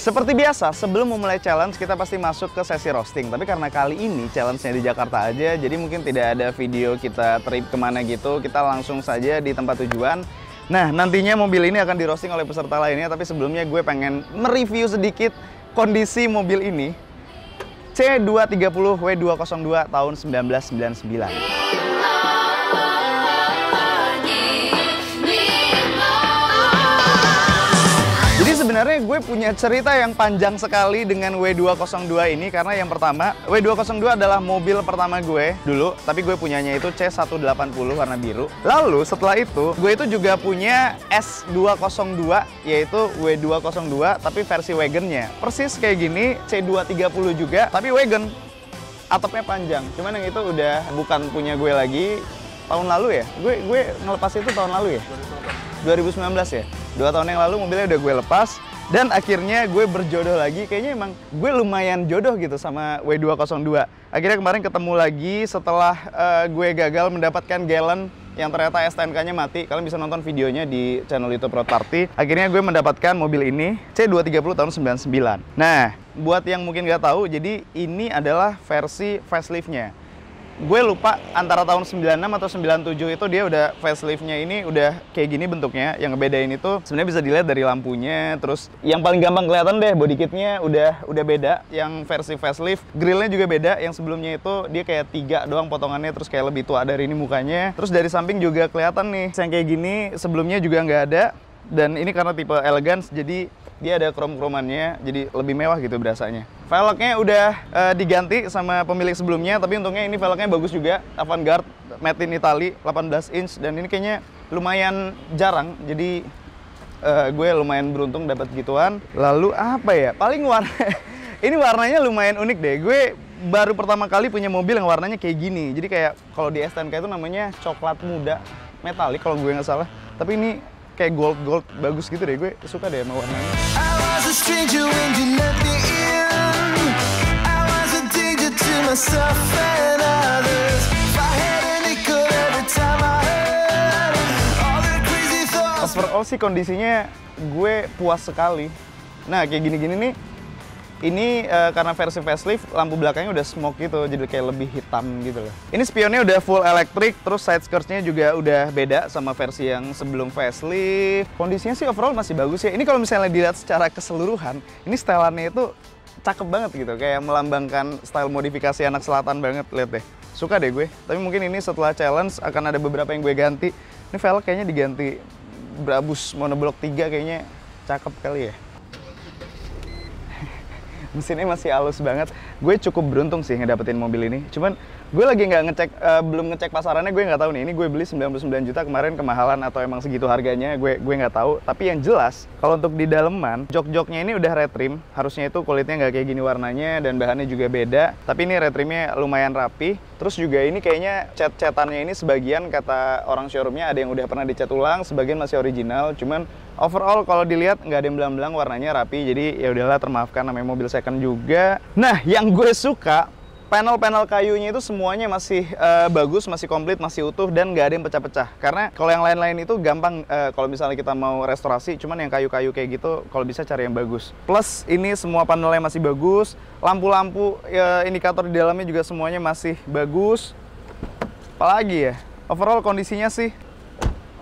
seperti biasa, sebelum memulai challenge kita pasti masuk ke sesi roasting. Tapi karena kali ini challenge-nya di Jakarta aja, jadi mungkin tidak ada video kita trip kemana gitu. Kita langsung saja di tempat tujuan. Nah, nantinya mobil ini akan di roasting oleh peserta lainnya. Tapi sebelumnya gue pengen mereview sedikit kondisi mobil ini. C230 W202 tahun 1999. Jadi sebenarnya gue punya cerita yang panjang sekali dengan W202 ini, karena yang pertama, W202 adalah mobil pertama gue dulu, tapi gue punyanya itu C180 warna biru. Lalu setelah itu, gue itu juga punya S202, yaitu W202 tapi versi wagonnya. Persis kayak gini, C230 juga, tapi wagon. Atapnya panjang, cuman yang itu udah bukan punya gue lagi. Tahun lalu ya? Gue ngelepas itu tahun lalu ya? 2019 ya? 2 tahun yang lalu mobilnya udah gue lepas. Dan akhirnya gue berjodoh lagi. Kayaknya emang gue lumayan jodoh gitu sama W202. Akhirnya kemarin ketemu lagi setelah gue gagal mendapatkan Gallon yang ternyata STNK-nya mati. Kalian bisa nonton videonya di channel YouTube Road Party. Akhirnya gue mendapatkan mobil ini, C230 tahun 99. Nah, buat yang mungkin nggak tahu, jadi ini adalah versi facelift-nya. Gue lupa antara tahun 96 atau 97 itu dia udah facelift-nya ini udah kayak gini bentuknya. Yang ngebedain itu sebenarnya bisa dilihat dari lampunya. Terus yang paling gampang kelihatan deh, body kitnya udah beda. Yang versi facelift, grillnya juga beda. Yang sebelumnya itu dia kayak 3 doang potongannya, terus kayak lebih tua dari ini mukanya. Terus dari samping juga kelihatan nih, yang kayak gini sebelumnya juga nggak ada. Dan ini karena tipe elegance, jadi dia ada krom-kromannya, jadi lebih mewah gitu berasanya. Velgnya udah diganti sama pemilik sebelumnya, tapi untungnya ini velgnya bagus juga, Avantgarde, made in Italy, 18 inch, dan ini kayaknya lumayan jarang, jadi gue lumayan beruntung dapat gituan. Lalu apa ya? Paling warna, ini warnanya lumayan unik deh. Gue baru pertama kali punya mobil yang warnanya kayak gini, jadi kayak kalau di STNK itu namanya coklat muda metalik kalau gue nggak salah, tapi ini kayak gold bagus gitu deh. Gue suka deh sama warnanya. Overall sih kondisinya gue puas sekali. Nah kayak gini-gini nih, ini karena versi facelift, lampu belakangnya udah smoke gitu, jadi kayak lebih hitam gitu loh. Ini spionnya udah full elektrik, terus side skirts-nya juga udah beda sama versi yang sebelum facelift. Kondisinya sih overall masih bagus ya. Ini kalau misalnya dilihat secara keseluruhan, ini stylannya itu cakep banget gitu, kayak melambangkan style modifikasi anak selatan banget, lihat deh. Suka deh gue, tapi mungkin ini setelah challenge akan ada beberapa yang gue ganti. Ini velg kayaknya diganti Brabus monoblock 3, kayaknya cakep kali ya. Mesinnya masih halus banget. Gue cukup beruntung sih ngedapetin mobil ini. Cuman gue lagi nggak ngecek, belum ngecek pasarannya, gue nggak tahu nih. Ini gue beli 99 juta kemarin, kemahalan atau emang segitu harganya, gue nggak tahu. Tapi yang jelas, kalau untuk di daleman, jok-joknya ini udah retrim. Harusnya itu kulitnya nggak kayak gini warnanya dan bahannya juga beda. Tapi ini retrimnya lumayan rapi. Terus juga ini kayaknya cat-catannya ini sebagian kata orang showroomnya ada yang udah pernah dicat ulang, sebagian masih original. Cuman overall kalau dilihat nggak ada yang belang-belang, warnanya rapi. Jadi ya udahlah, termaafkan, namanya mobil second juga. Nah, yang gue suka, panel-panel kayunya itu semuanya masih bagus, masih komplit, masih utuh, dan nggak ada yang pecah-pecah. Karena kalau yang lain-lain itu gampang, kalau misalnya kita mau restorasi, cuman yang kayu-kayu kayak gitu, kalau bisa cari yang bagus. Plus ini semua panelnya masih bagus, lampu-lampu indikator di dalamnya juga semuanya masih bagus. Apalagi ya, overall kondisinya sih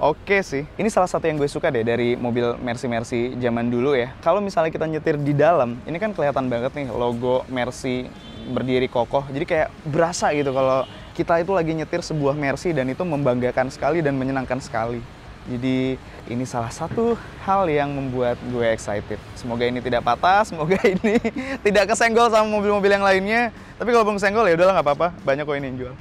oke sih. Ini salah satu yang gue suka deh dari mobil Mercy zaman dulu ya. Kalau misalnya kita nyetir di dalam, ini kan kelihatan banget nih logo Mercy berdiri kokoh. Jadi kayak berasa gitu kalau kita itu lagi nyetir sebuah Mercy, dan itu membanggakan sekali dan menyenangkan sekali. Jadi ini salah satu hal yang membuat gue excited. Semoga ini tidak patah, semoga ini tidak kesenggol sama mobil-mobil yang lainnya. Tapi kalau belum kesenggol ya udahlah, nggak apa-apa. Banyak kok ini yang jual.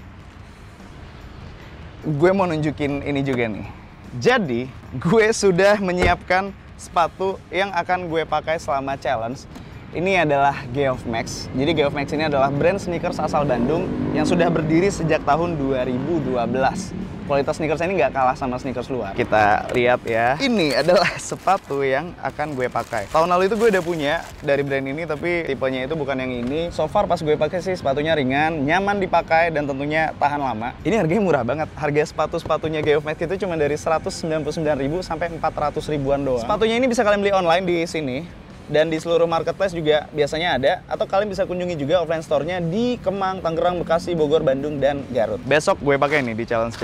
Gue mau nunjukin ini juga nih. Jadi, gue sudah menyiapkan sepatu yang akan gue pakai selama challenge. Ini adalah Geoff Max. Jadi Geoff Max ini adalah brand sneakers asal Bandung yang sudah berdiri sejak tahun 2012. Kualitas sneakers ini nggak kalah sama sneakers luar. Kita lihat ya. Ini adalah sepatu yang akan gue pakai. Tahun lalu itu gue udah punya dari brand ini, tapi tipenya itu bukan yang ini. So far pas gue pakai sih sepatunya ringan, nyaman dipakai, dan tentunya tahan lama. Ini harganya murah banget. Harga sepatunya Geoff Max itu cuma dari 199.000 sampai 400 ribuan doang. Sepatunya ini bisa kalian beli online di sini. dan di seluruh marketplace juga biasanya ada, atau kalian bisa kunjungi juga offline store-nya di Kemang, Tangerang, Bekasi, Bogor, Bandung, dan Garut. Besok gue pakai nih di challenge.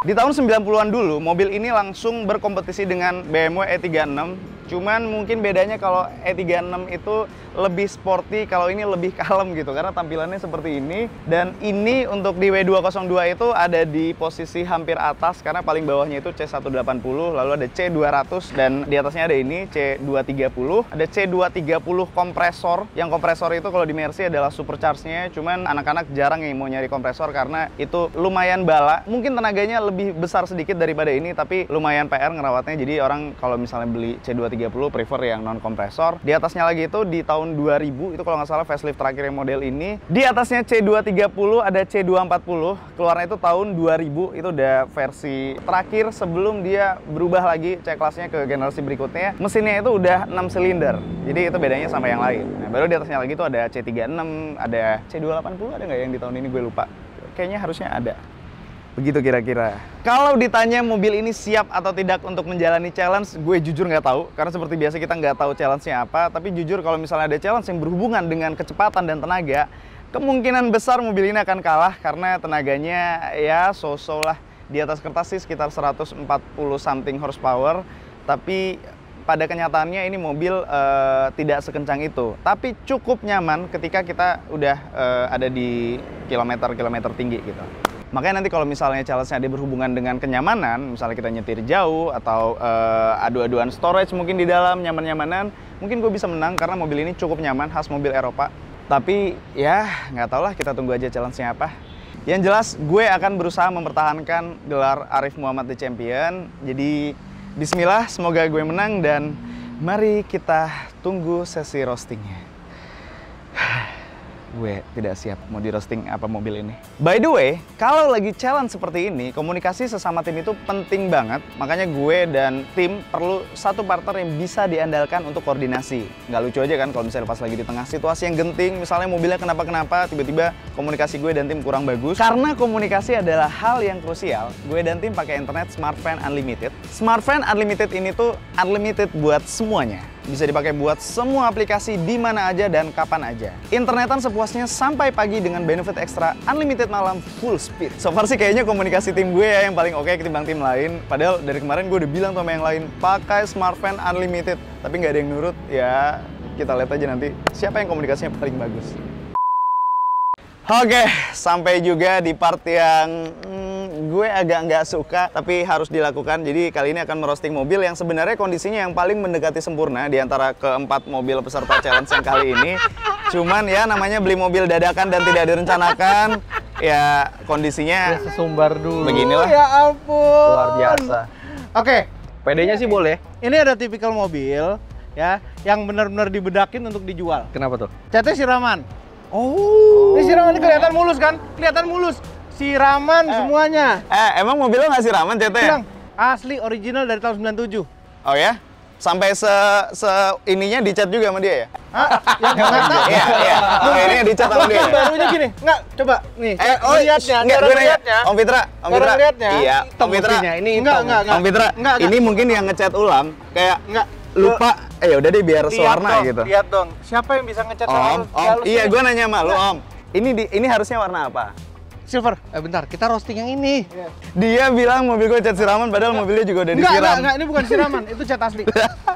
Di tahun 90-an dulu, mobil ini langsung berkompetisi dengan BMW E36. Cuman mungkin bedanya kalau E36 itu lebih sporty, kalau ini lebih kalem gitu. Karena tampilannya seperti ini. Dan ini untuk di W202 itu ada di posisi hampir atas. Karena paling bawahnya itu C180, lalu ada C200. Dan di atasnya ada ini, C230. Ada C230 kompresor. Yang kompresor itu kalau di Mercy adalah supercharge-nya. Cuman anak-anak jarang yang mau nyari kompresor karena itu lumayan bala. Mungkin tenaganya lebih besar sedikit daripada ini, tapi lumayan PR ngerawatnya. Jadi orang kalau misalnya beli C230 prefer yang non kompresor. Di atasnya lagi itu di tahun 2000 itu kalau nggak salah facelift terakhir yang model ini. Di atasnya C230 ada C240. Keluarnya itu tahun 2000, itu udah versi terakhir sebelum dia berubah lagi C-kelasnya ke generasi berikutnya. Mesinnya itu udah 6 silinder. Jadi itu bedanya sama yang lain. Nah, baru di atasnya lagi itu ada C36, ada C280, ada nggak yang di tahun ini gue lupa. Kayaknya harusnya ada. Begitu kira-kira. Kalau ditanya mobil ini siap atau tidak untuk menjalani challenge, gue jujur nggak tahu. Karena seperti biasa kita nggak tahu challenge-nya apa. Tapi jujur kalau misalnya ada challenge yang berhubungan dengan kecepatan dan tenaga, kemungkinan besar mobil ini akan kalah karena tenaganya ya so-so lah. Di atas kertas sih sekitar 140 something horsepower. Tapi pada kenyataannya ini mobil tidak sekencang itu. Tapi cukup nyaman ketika kita udah ada di kilometer-kilometer tinggi gitu. Makanya nanti kalau misalnya challenge-nya ada berhubungan dengan kenyamanan, misalnya kita nyetir jauh atau adu-aduan storage mungkin di dalam, nyaman-nyamanan, mungkin gue bisa menang karena mobil ini cukup nyaman, khas mobil Eropa. Tapi ya nggak tau lah, kita tunggu aja challenge-nya apa. Yang jelas gue akan berusaha mempertahankan gelar Arif Muhammad The Champion. Jadi bismillah, semoga gue menang dan mari kita tunggu sesi roastingnya. Gue tidak siap mau di roasting apa mobil ini. By the way, kalau lagi challenge seperti ini, komunikasi sesama tim itu penting banget. Makanya gue dan tim perlu satu partner yang bisa diandalkan untuk koordinasi. Nggak lucu aja kan kalau misalnya pas lagi di tengah situasi yang genting, misalnya mobilnya kenapa-kenapa, tiba-tiba komunikasi gue dan tim kurang bagus. Karena komunikasi adalah hal yang krusial, gue dan tim pakai internet SmartFan Unlimited. SmartFan Unlimited ini tuh unlimited buat semuanya. Bisa dipakai buat semua aplikasi di mana aja dan kapan aja. Internetan sepuasnya sampai pagi dengan benefit ekstra unlimited malam full speed. So far sih kayaknya komunikasi tim gue ya yang paling oke ketimbang tim lain. Padahal dari kemarin gue udah bilang sama yang lain, pakai SmartFan Unlimited. Tapi nggak ada yang nurut, ya kita lihat aja nanti siapa yang komunikasinya paling bagus. Oke, sampai juga di part yang gue agak nggak suka, tapi harus dilakukan. Jadi kali ini akan merosting mobil yang sebenarnya kondisinya yang paling mendekati sempurna di antara keempat mobil peserta challenge yang kali ini. Cuman ya namanya beli mobil dadakan dan tidak direncanakan, ya kondisinya sesumbar dulu. Beginilah. Ya ampun. Luar biasa. Oke. PD-nya sih boleh. Ini ada tipikal mobil ya yang benar-benar dibedakin untuk dijual. Kenapa tuh? Catnya siraman. Oh. Ini siraman, ini kelihatan mulus kan? Kelihatan mulus. Siraman semuanya. Emang mobilnya nggak siraman catnya? Bilang, asli original dari tahun 97. Oh ya? Sampai ininya dicat juga sama dia ya? Hah? Yang nggak tahu. Iya. Ini dicat sama dia. Barunya gini. Enggak, coba nih. Lihatnya, enggak, gue nanya. Om Fitra. lihatnya. Iya, Om Fitra. Ini enggak. Om Fitra, ini mungkin yang ngecat ulang kayak enggak lupa. Ya udah deh biar sewarna gitu. Lihat dong. Siapa yang bisa ngecat Om. Iya, gue nanya sama lu, Om. Ini harusnya warna apa? Silver. Bentar, kita roasting yang ini. Dia bilang mobil gue cat siraman, padahal mobilnya juga udah disiram. Enggak, ini bukan siraman, itu cat asli.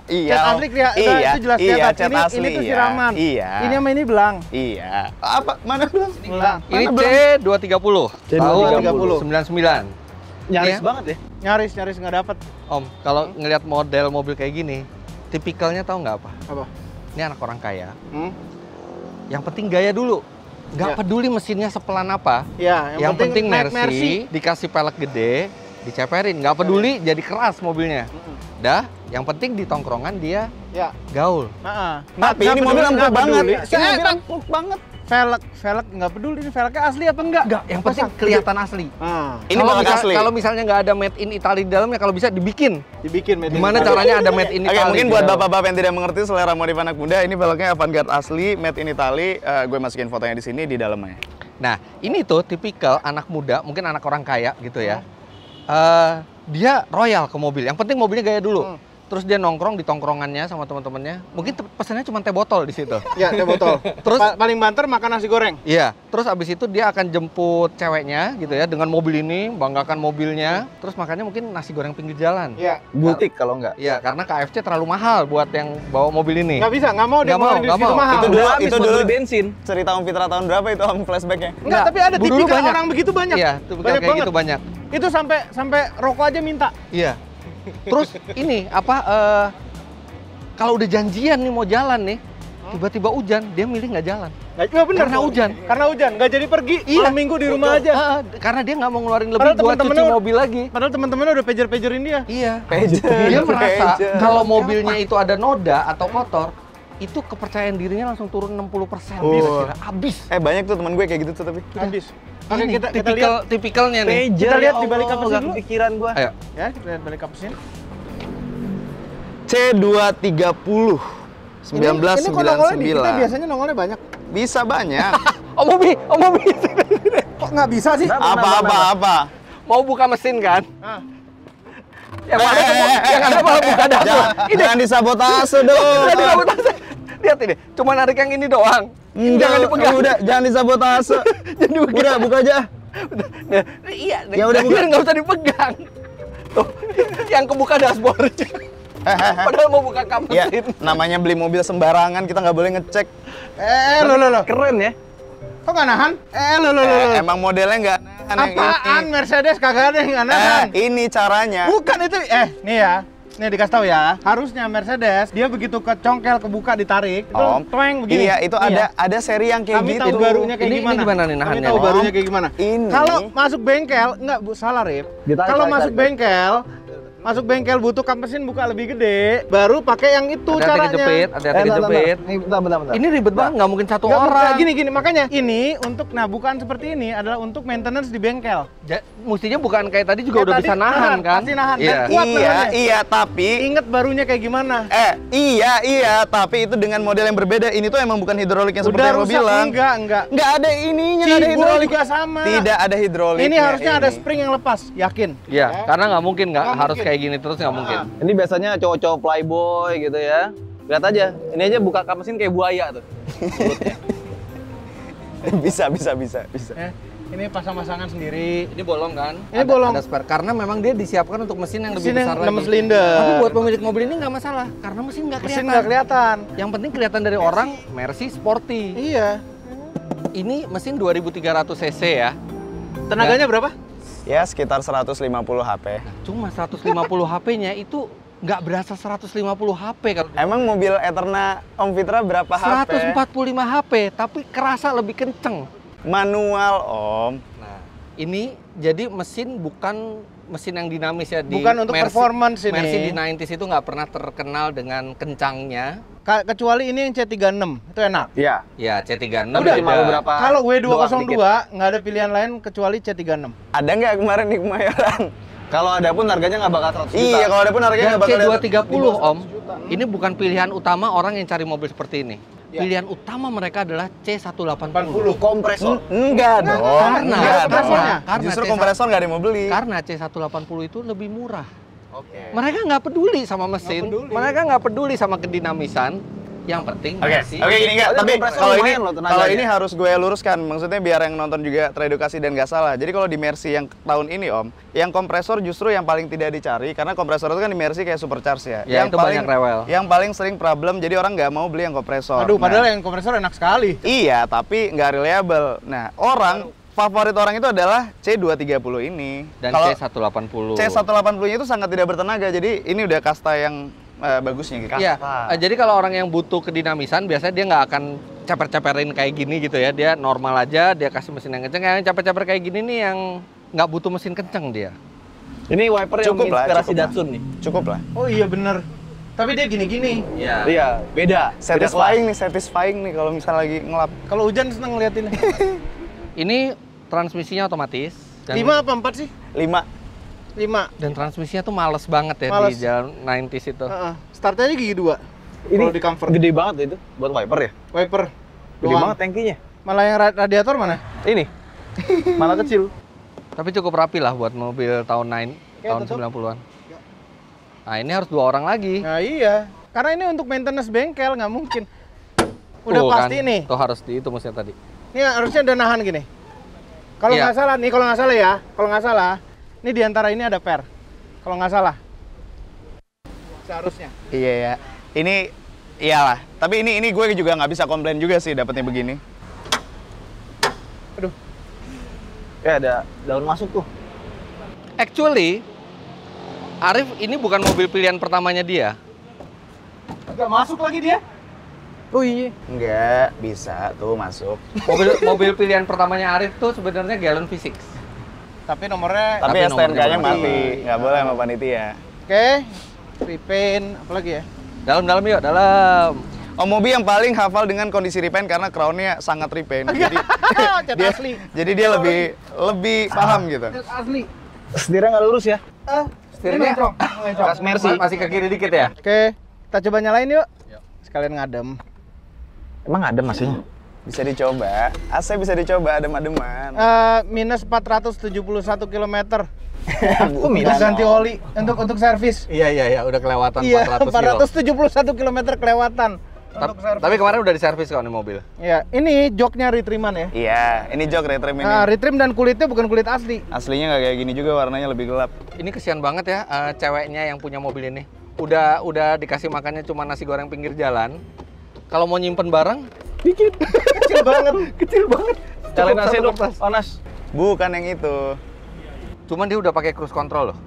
Iya. Cat asli itu jelas iya, cat asli. Ini tuh iya. siraman. Iya. Ini sama ini belang. Iya. Apa? Mana belang? Belang. Ini C230. C230. 99. Nyaris Iya. banget ya. Nyaris nggak dapet. Om, kalau ngelihat model mobil kayak gini, tipikalnya tahu nggak apa? Apa? Ini anak orang kaya. Yang penting gaya dulu. Nggak peduli mesinnya sepelan apa. Ya, yang penting naik Mercy, dikasih pelek gede, diceperin. Nggak peduli jadi keras mobilnya. Dah, yang penting di tongkrongan dia Ya. gaul. Tapi ini mobil empuk banget. Ini mobil empuk banget. Velg nggak peduli ini velgnya asli apa enggak? Enggak, yang penting kelihatan asli. Ini velg asli. Kalau misalnya nggak ada made in Italy di dalamnya, kalau bisa dibikin. Dibikin Gimana caranya ada made in Italy? Oke, mungkin buat bapak-bapak yang tidak mengerti selera modif anak muda, ini velgnya Avantgarde asli, made in Italy. Gue masukin fotonya di sini di dalamnya. Nah, ini tuh tipikal anak muda, mungkin anak orang kaya gitu ya. dia royal ke mobil. Yang penting mobilnya gaya dulu. Terus dia nongkrong di tongkrongannya sama teman-temannya. Mungkin pesannya cuma teh botol di situ. Ya, teh botol. Terus paling banter makan nasi goreng. Iya, terus abis itu dia akan jemput ceweknya gitu ya dengan mobil ini, banggakan mobilnya. Terus makannya mungkin nasi goreng pinggir jalan. Iya. Butik kalau nggak. Iya, karena KFC terlalu mahal buat yang bawa mobil ini. Nggak bisa, nggak mau dia ngeluarin di situ mahal. Itu dulu bensin. Cerita Om Fitra tahun berapa itu Om flashbacknya? Enggak, tapi ada dulu tipikal banyak. orang begitu banyak. Iya, tipikal Banyak kayak banget. gitu banyak. Itu sampai rokok aja minta. Iya. Terus ini kalau udah janjian nih mau jalan nih, tiba-tiba hujan, dia milih nggak jalan. Iya bener. Karena hujan. Karena hujan, nggak jadi pergi. Malam minggu di rumah aja. Karena dia nggak mau ngeluarin lebih Padahal buat cuci temen-temennya- mobil lagi. Padahal teman-temannya udah pager-pagerin dia. Iya. Pager. Dia merasa Pager. kalau mobilnya itu ada noda atau kotor, itu kepercayaan dirinya langsung turun 60%. Kira-kira abis. Banyak tuh teman gue kayak gitu tuh tapi. Habis. Oke, Ini kita lihat. tipikalnya nih. Kita lihat di balik kapas nggak dulu. kepikiran gua. Ayo. Ya, kita lihat balik kapas ini. C230 Ini nongolnya di kita 1999. biasanya nongolnya banyak. Bisa banyak. Om Bobi. Kok nggak bisa sih? Apa? Mau buka mesin kan? Ah. Yang ada malah buka dashboard. Jangan disabotase dong. Tadi sabotase. Lihat ini, cuma narik yang ini doang. Jangan dipegang. Udah, jangan disabotase. Udah, buka aja. Nah, iya, Ya udah, buka. biar nggak usah dipegang. Tuh, yang kebuka dashboardnya. Padahal mau buka kap Ya, mesin. namanya beli mobil sembarangan, kita nggak boleh ngecek. Lo. Keren ya. Kok nggak nahan? Lo. Emang modelnya nggak nahan yang Apaan ini. Mercedes kagak ada yang nggak nahan? Ini caranya. Bukan itu. Nih ya. Nih dikasih tahu ya. Harusnya Mercedes dia begitu kecongkel kebuka ditarik, itu Om, toeng begini. Iya, itu Nih ya. ada seri yang kayak Kami gitu. tahu barunya kayak Ini gimana. gimana nih Kami nahannya? tahu Om? barunya kayak gimana. Ini. Kalau masuk bengkel, enggak Bu, salah Rip. Ditarik, Kalau tarik, masuk tarik. bengkel, masuk bengkel butuh kap mesin buka lebih gede, baru pakai yang itu Hati-hati caranya. kejepit, hati-hati kejepit. Nih, bentar. Ini ribet banget, nggak mungkin satu Nggak orang. gini, makanya ini untuk bukan seperti ini adalah untuk maintenance di bengkel. Mestinya bukan kayak tadi juga Kayak udah tadi bisa nahan kan? pasti nahan. Iya. Dan kuat nahannya. Iya, tapi Ingat barunya kayak gimana? iya, tapi itu dengan model yang berbeda. Ini tuh emang bukan hidroliknya seperti Udah yang lo rusak, bilang. enggak. Nggak ada ininya, nggak ada Cibo hidrolik. juga sama. Tidak ada hidrolik. Ini harusnya ada spring yang lepas, yakin. Iya, karena nggak mungkin Nggak harus mungkin. kayak gini terus, nggak mungkin. Ini biasanya cowok-cowok playboy gitu ya. Lihat aja. Ini aja buka kap mesin kayak buaya tuh. bisa. Ya, ini pasang-pasangan sendiri. Ini bolong kan? Ini bolong. Ada spare karena memang dia disiapkan untuk mesin yang lebih Mesin yang besar lagi. 6 silinder. Tapi buat pemilik mobil ini nggak masalah karena mesin nggak Mesin kelihatan. nggak kelihatan. Yang penting kelihatan dari orang Mercy Sporty. Iya. Ini mesin 2300 cc ya. Tenaganya berapa? Ya, sekitar 150 HP. Cuma 150 HP-nya itu nggak berasa 150 HP kalau Emang mobil Eterna Om Fitra berapa HP? 145 HP, tapi kerasa lebih kenceng. Manual, Om. Nah, ini jadi mesin bukan mesin yang dinamis ya. Bukan untuk performance ini. Mercy di 90s itu nggak pernah terkenal dengan kencangnya. Kecuali ini yang C36, itu enak. Iya. Ya, C36 Udah juga. cuma beberapa. Kalau doang W202 dikit. nggak ada pilihan lain kecuali C36. Ada nggak kemarin di Kemayoran? Kalau ada pun harganya nggak bakal 100 juta. Iya, kalau ada pun harganya Dan nggak bakal C230 Om, ini bukan pilihan utama orang yang cari mobil seperti ini. Pilihan utama mereka adalah C180. Kompresor. Enggak dong. Karena- Enggak kompresornya. dong. Karena Justru C1 kompresor nggak ada yang mau beli. Karena C180 itu lebih murah. Oke. Mereka nggak peduli sama mesin, peduli. mereka nggak peduli sama kedinamisan. Yang penting Oke, Mercy. gini enggak, Soalnya tapi kompresor kalau ini lumayan loh tenaganya. kalau ini harus gue luruskan, maksudnya biar yang nonton juga teredukasi dan nggak salah. Jadi kalau di Mercy yang tahun ini Om, yang kompresor justru yang paling tidak dicari karena kompresor itu kan di Mercy kayak supercharge ya. Ya, itu banyak rewel. Yang paling sering problem, jadi orang nggak mau beli yang kompresor. Aduh, padahal Nah, yang kompresor enak sekali. iya, tapi nggak reliable. Nah, favorit orang itu adalah C230 ini. Dan Kalau C180. C180-nya itu sangat tidak bertenaga, jadi ini udah kasta yang bagusnya gitu. Iya, jadi kalau orang yang butuh kedinamisan, biasanya dia nggak akan ceper-ceperin kayak gini gitu ya. Dia normal aja, dia kasih mesin yang kenceng. Yang ceper-ceper kayak gini nih yang nggak butuh mesin kenceng dia. Ini wiper yang Cukup lah, menginspirasi cukup lah. Datsun nih. Cukup lah. Oh iya bener. Tapi dia gini-gini. Iya. Iya, beda. Satisfying nih kalau misalnya lagi ngelap. Kalau hujan seneng ngeliatin. Ini transmisinya otomatis. Dan, 5 apa 4 sih? 5. 5. dan transmisinya tuh males banget ya Males. di jalan 90s itu. Startnya aja gigi 2. Ini Kalau di comfort. gede banget itu buat wiper ya. Wiper. Gede Doang. banget tankinya. Malah yang radiator mana? Ini malah kecil. Tapi cukup rapi lah buat mobil tahun Oke, Tahun tutup. 90-an. Nah, ini harus 2 orang lagi. Nah iya, karena ini untuk maintenance bengkel, nggak mungkin. Udah Tuh, pasti kan. nih. Tuh harus itu mesin tadi. Ini harusnya udah nahan gini. Kalau Iya. nggak salah nih, kalau nggak salah, ini di antara ini ada per. Kalau nggak salah. Seharusnya. Iya ya. Ini iyalah. Tapi ini gue juga nggak bisa komplain juga sih dapetnya begini. Aduh. Ya ada daun masuk tuh. Actually, Arif ini bukan mobil pilihan pertamanya dia. Nggak masuk lagi dia. Oh iya. Enggak, bisa tuh masuk. Mobil pilihan pertamanya Arif tuh sebenarnya Gallon V6. Tapi nomornya. Tapi Tapi STNK-nya nomornya mati, nggak boleh sama panitia. Oke. Repaint, apa lagi ya? Dalam yuk, dalam. Om Mobi yang paling hafal dengan kondisi repaint karena crown-nya sangat repaint. Jadi Cat dia, asli. jadi dia lebih paham gitu. Asli. Setirnya nggak lurus ya? Setirnya Kas Mercy. masih ke kiri dikit ya. Oke, kita coba nyalain yuk. Sekalian ngadem. Emang ada masihnya? Bisa dicoba. AC bisa dicoba adem-ademan. Minus 471 km. Aku Untuk ganti oli, untuk servis. Iya, udah kelewatan Iya, 400 kilo. 471 km kelewatan. Untuk servis. Tapi kemarin udah diservis kok nih mobil. Iya, ini joknya retriman ya. Iya, ini jok retrim ini. Nah, retrim dan kulitnya bukan kulit asli. Aslinya nggak kayak gini juga, warnanya lebih gelap. Ini kesian banget ya ceweknya yang punya mobil ini. Udah dikasih makannya cuma nasi goreng pinggir jalan. Kalau mau nyimpen barang, Dikit. Kecil banget. kecil banget. Nyalain AC Satu dong, kertas. panas. Bukan yang itu. Cuman dia udah pakai cruise control loh.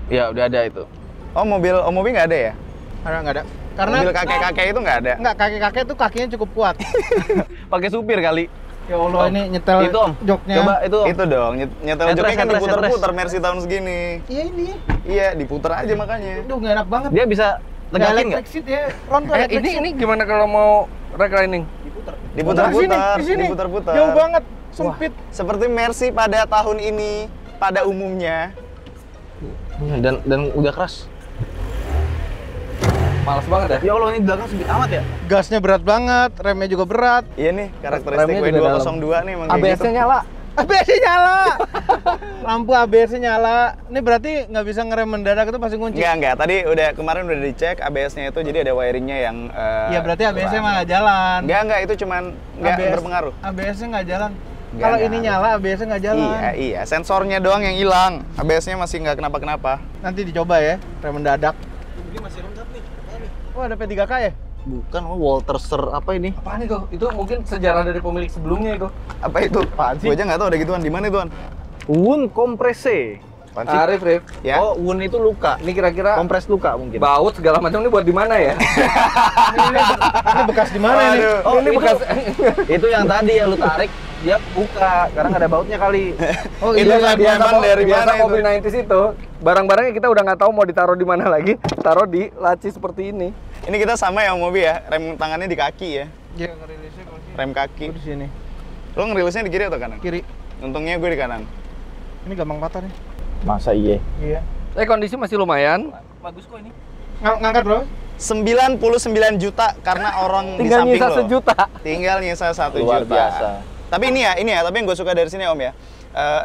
Ya udah ada itu. Oh, mobil nggak ada ya? Nggak ada. Karena Mobil kakek-kakek itu nggak ada. nggak, kakek-kakek tuh kakinya cukup kuat. Pakai supir kali. Ya Allah, ini nyetel Itu Om. joknya. Coba itu. Om. Itu dong, nyetel joknya kan Headrest, diputer-puter Mercy tahun segini. Iya ini. Iya, diputer aja makanya. Aduh, nggak enak banget. Dia bisa tegakin nggak? Electric seat ya. Ron tuh electric seat. Ini gimana kalau mau reclining? Diputer-puter, Di sini. diputer-puter. Jauh banget, sempit. Seperti Mercy pada tahun ini, pada umumnya. Dan udah keras. Males banget ya. Ya Allah, ini belakang sempit amat ya? Gasnya berat banget, remnya juga berat. Iya nih, karakteristik Remnya juga W202 nih emang kayak ABS-nya gitu. nyala. ABS-nya nyala. Lampu ABS-nya nyala. Ini berarti nggak bisa ngerem mendadak, itu pasti kunci. Enggak. Tadi kemarin udah dicek ABS-nya itu, jadi ada wiringnya yang Iya, berarti ABS-nya kurang. mah nggak jalan. Enggak, itu cuman nggak berpengaruh. ABS-nya nggak jalan. Nggak, Kalau nggak. ini nyala, ABS-nya nggak jalan. Iya, sensornya doang yang hilang. ABS-nya masih nggak kenapa-kenapa. Nanti dicoba ya, rem mendadak. Ini masih lengkap nih. Oh, ada P3K ya? Bukan, Walter Sir apa ini? Apaan itu? Itu mungkin sejarah dari pemilik sebelumnya itu. Apa itu? Apaan sih? Gue aja nggak tahu ada gituan. Di mana tuan? Wound compresse. Apaan sih? Arif, Ya. Oh, wound itu luka. ini kira-kira Kompres luka mungkin. baut segala macam ini buat di mana ya? Ini bekas di mana nih? Aduh. Oh, ini itu- bekas Itu yang tadi yang lu tarik, dia buka. Karena nggak ada bautnya kali. Oh, Itu iya. kan preman dari biasa mana itu? mobil 90s itu. Barang-barangnya kita udah nggak tahu mau ditaruh di mana lagi, taruh di laci seperti ini. Ini kita sama ya Mobi ya, rem tangannya di kaki ya, Iya, ngerilisnya kalau sih. rem kaki. Di sini, Lo ngerilisnya di kiri atau kanan? kiri. Untungnya gue di kanan. Ini gampang patah nih. Masa iya? Iya. Kondisi masih lumayan. Bagus kok ini. Ngangkat bro? 99 juta karena orang di Tinggal samping nyisa lo. sejuta. Tinggal nyisa 1 Luar juta. biasa. Tapi ini ya, tapi yang gue suka dari sini Om ya.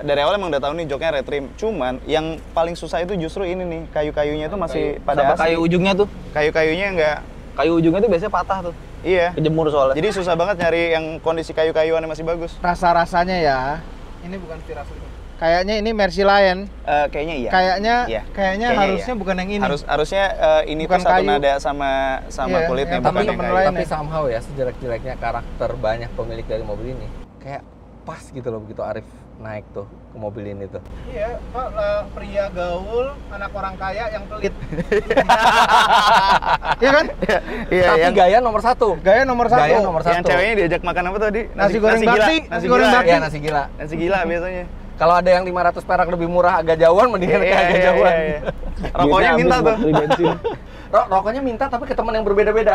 Dari awal emang udah tahu nih joknya retrim. Cuman yang paling susah itu justru ini nih, kayu-kayunya itu masih pada Sampai asli. kayu ujungnya tuh. Kayu-kayunya enggak. Kayu ujungnya tuh biasanya patah tuh. Iya. Kejemur soalnya. Jadi susah banget nyari yang kondisi kayu-kayuannya masih bagus. Rasa-rasanya ya. Ini bukan Viras ini. Kayaknya ini Mercy Lion. Kayaknya iya. Kayaknya Iya. kayaknya Kayaknya harusnya iya. bukan yang ini. Harusnya ini Bukan tuh satu kayu. nada sama Iya, kulitnya, yang bukan yang temen-temen kayu. lain. Tapi somehow ya, sejelek-jeleknya karakter banyak pemilik dari mobil ini, kayak pas gitu loh begitu Arif naik tuh ke mobil ini tuh. Iya, Pak, pria gaul, anak orang kaya yang pelit. Iya kan? Iya, Tapi yang gaya nomor satu. Gaya nomor satu. Gaya nomor yang satu. ceweknya diajak makan apa tadi? Nasi goreng gila. bakti, Nasi nasi goreng gila. bakti. Iya, nasi gila. Nasi gila biasanya. Kalau ada yang 500 perak lebih murah agak jauhan, mendingan Iya, ke agak iya, jauhan. iya, iya. Rokoknya Duitnya minta habis tuh. buat beli bensin. Rokoknya minta tapi ke teman yang berbeda-beda.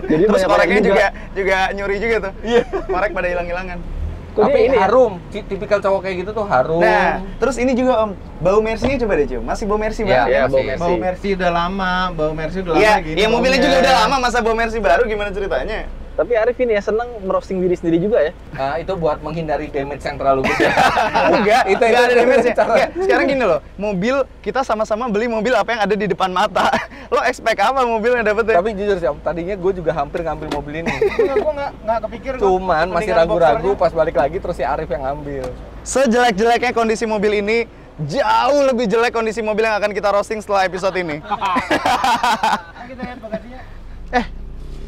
Jadi Terus banyak koreknya orang juga nyuri juga tuh. Iya. Korek pada hilang-hilangan. Kok Tapi dia ini ya? harum. Tipikal cowok kayak gitu tuh harum. Nah, terus ini juga Om, bau Mercy-nya coba deh cium. Masih bau Mercy Iya, banget. iya, ya? bau Mercy. Bau Mercy udah lama, bau Mercy udah lama Iya, gini. ya mobilnya baunya. juga udah lama, masa bau Mercy baru gimana ceritanya? Tapi Arif ini ya seneng merosting diri sendiri juga ya. Itu buat menghindari damage yang terlalu gede. Enggak, Itu enggak ada damage-nya. cara. Enggak, sekarang gini loh, mobil kita sama-sama beli mobil apa yang ada di depan mata. Lo expect apa mobilnya dapetnya? Tapi jujur sih, Om, tadinya gue juga hampir ngambil mobil ini. Gue nggak kepikir. Cuman masih Mendingan ragu-ragu, boxernya. pas balik lagi terus si Arif yang ngambil. Sejelek-jeleknya kondisi mobil ini, jauh lebih jelek kondisi mobil yang akan kita roasting setelah episode ini. Kita lihat bagasinya.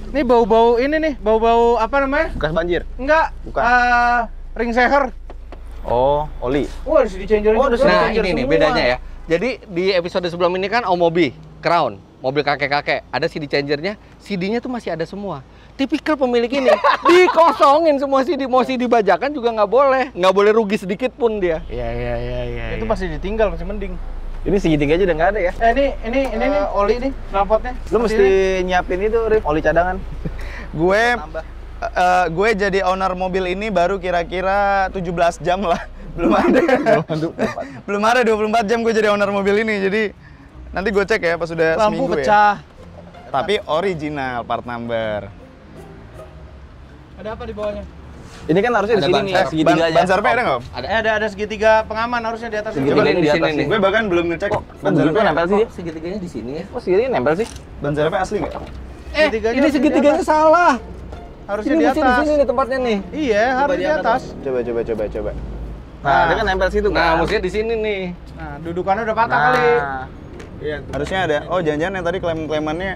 Ini bau-bau ini nih, bau-bau apa namanya? Bekas banjir. Enggak. Bukan. Ring seher. Oh, oli. Wah, di sini changerin. Oh, ada juga. Nah, changer ini nih semua. bedanya ya. Jadi di episode sebelum ini kan Omobi, Crown, mobil kakek-kakek, ada CD changernya, CD-nya tuh masih ada semua. Tipikal pemilik ini dikosongin semua CD, mau CD bajakan juga nggak boleh rugi sedikit pun dia. Itu masih ditinggal, masih mending. Ini segitiga aja udah nggak ada ya. Ini nih oli nih, knalpotnya. Lu mesti nyiapin itu, Rif, oli cadangan. Gue Tambah. gue jadi owner mobil ini baru kira-kira 17 jam lah. Belum ada. Belum ada 24 jam gue jadi owner mobil ini. Jadi nanti gue cek ya pas sudah Lampu seminggu pecah. ya. Tapi original part number. Ada apa di bawahnya? Ini kan harusnya di Ada sini ban nih, serep. segitiga aja. Ban serepnya ada nggak? Om? Ada segitiga pengaman harusnya di atas. Segitiga Coba ini di di sini atas nih. nih. Gue bahkan belum ngecek Oh, ban begitu serepnya. nempel sih dia. Segitiganya di sini ya. Oh, segitiga nempel sih. Ban serepnya asli nggak? Segitiganya Ini harusnya di segitiganya atas. salah. Harusnya Ini di mesti atas. di sini nih tempatnya nih. Iya, harus di atas. Coba. Nah, dia kan nempel situ Nah, kan. mestinya di sini nih. Nah, dudukannya udah patah kali. Iya. Harusnya ada. Oh, jangan-jangan yang tadi klaim-klaimannya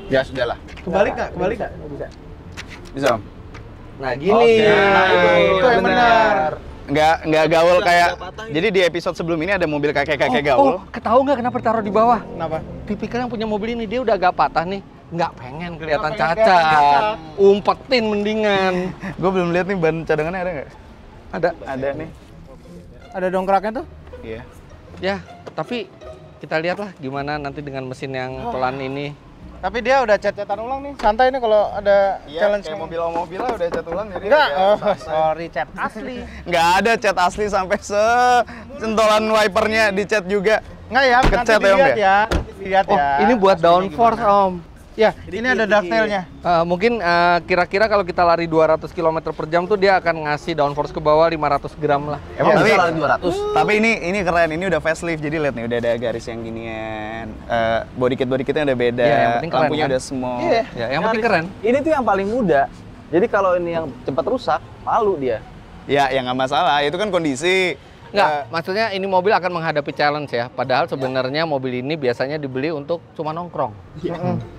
Ya sudahlah. Kebalik nggak? Kebalik nggak? bisa, Om? Nah, gini. Nah, itu yang benar. Nggak gaul kayak. Jadi di episode sebelum ini ada mobil kakek-kakek gaul. Ketahu nggak kenapa taruh di bawah? Kenapa? Tipikal yang punya mobil ini dia udah agak patah nih. Nggak pengen kelihatan Nggak pengen kelihatan cacat. cacat. Umpetin mendingan. Gue belum lihat nih ban cadangannya ada nggak? Ada. Ada nih. Ada dongkraknya tuh? Iya. Ya, tapi kita lihatlah gimana nanti dengan mesin yang pelan ini. Tapi dia udah cat-catan ulang nih. Santai nih kalau ada challenge kayak nih. mobil lah udah cat ulang jadi. Enggak, ya, sorry, cat asli. nggak ada cat asli sampai secentolan wipernya dicat juga. Enggak ya, nanti Kecat ya, Om, dilihat ya. Dilihat Oh, ya. ini buat aslinya downforce, gimana. Om. Ya, ini ada dovetailnya. Mungkin kira-kira kalau kita lari 200 km per jam tuh dia akan ngasih downforce ke bawah 500 gram lah. Emang Tapi- bisa lari 200? Tapi ini keren, ini udah facelift jadi lihat nih udah ada garis yang ginian. Body kitnya udah beda. Iya, yang penting keren, Lampunya kan? udah small. Iya. Ya, yang penting keren. Ini tuh yang paling muda. Jadi kalau ini yang cepat rusak, malu dia. Ya nggak masalah, itu kan kondisi. Enggak, maksudnya ini mobil akan menghadapi challenge ya. Padahal sebenarnya mobil ini biasanya dibeli untuk cuma nongkrong.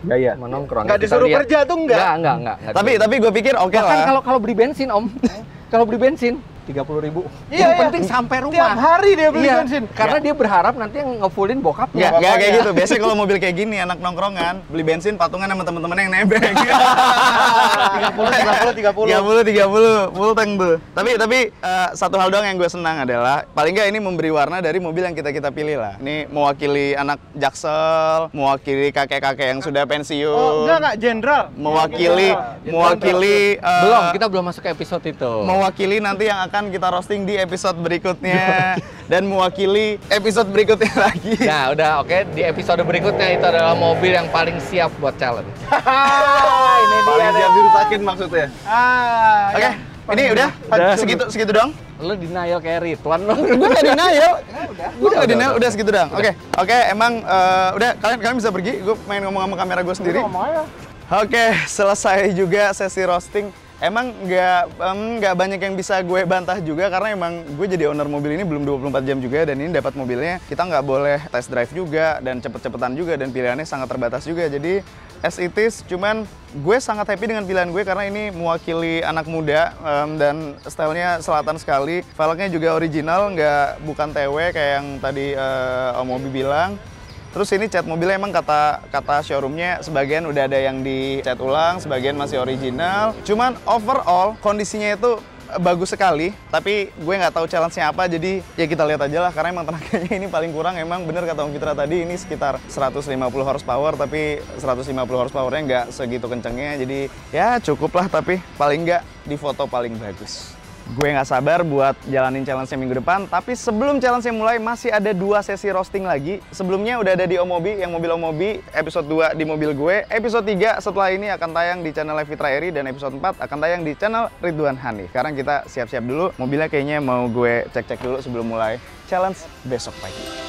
Gaya. Cuma nongkrong. Enggak Ya, kita disuruh lihat. kerja tuh enggak. Enggak. Tapi gue pikir oke Bahkan lah. kalau beli bensin, Om. Kalau beli bensin 30.000. Iya, Yang iya. penting sampai rumah. Tiap hari dia beli Iya, bensin. karena dia berharap nanti yang ngefullin bokapnya. Nggak kayak gitu. Biasanya kalau mobil kayak gini anak nongkrongan beli bensin patungan sama temen-temen yang nebeng. 30 full tank tuh. Tapi satu hal doang yang gue senang adalah paling nggak ini memberi warna dari mobil yang kita pilih lah. Ini mewakili anak Jaksel, mewakili kakek-kakek yang sudah pensiun. Oh, enggak, jenderal. Mewakili Belum, kita belum masuk ke episode itu. mewakili nanti yang akan kita roasting di episode berikutnya dan mewakili episode berikutnya lagi. Nah, udah oke. Di episode berikutnya itu adalah mobil yang paling siap buat challenge. Ini Paling dia. siap dirusakin maksudnya. Oke, ini udah segitu dong. Lu denial kayak Ridwan lo. Gue nggak denial. Gue nggak denial. Udah segitu dong. Oke. Emang udah kalian bisa pergi. Gue main ngomong sama kamera gue sendiri. Oke, selesai juga sesi roasting. Emang nggak banyak yang bisa gue bantah juga karena emang gue jadi owner mobil ini belum 24 jam juga dan ini dapat mobilnya kita nggak boleh test drive juga dan cepet-cepetan juga dan pilihannya sangat terbatas juga. Jadi as it is, cuman gue sangat happy dengan pilihan gue karena ini mewakili anak muda dan stylenya selatan sekali. Velgnya juga original, bukan TW kayak yang tadi Om Obi bilang. Terus ini cat mobilnya emang kata showroomnya sebagian udah ada yang dicat ulang, sebagian masih original. Cuman overall kondisinya itu bagus sekali, tapi gue nggak tahu challenge-nya apa, jadi ya kita lihat aja lah karena emang tenaganya ini paling kurang. Emang bener kata Om Fitra tadi ini sekitar 150 horsepower, tapi 150 horsepower-nya nggak segitu kencengnya, jadi ya cukup lah, tapi paling nggak di foto paling bagus. Gue nggak sabar buat jalanin challenge-nya minggu depan. Tapi sebelum challenge-nya mulai, masih ada 2 sesi roasting lagi. Sebelumnya udah ada di Omobi, yang mobil Omobi. Episode 2 di mobil gue. Episode 3 setelah ini akan tayang di channel Fitra Eri. Dan episode 4 akan tayang di channel Ridwan Hanif. Sekarang kita siap-siap dulu. Mobilnya kayaknya mau gue cek-cek dulu sebelum mulai challenge besok pagi.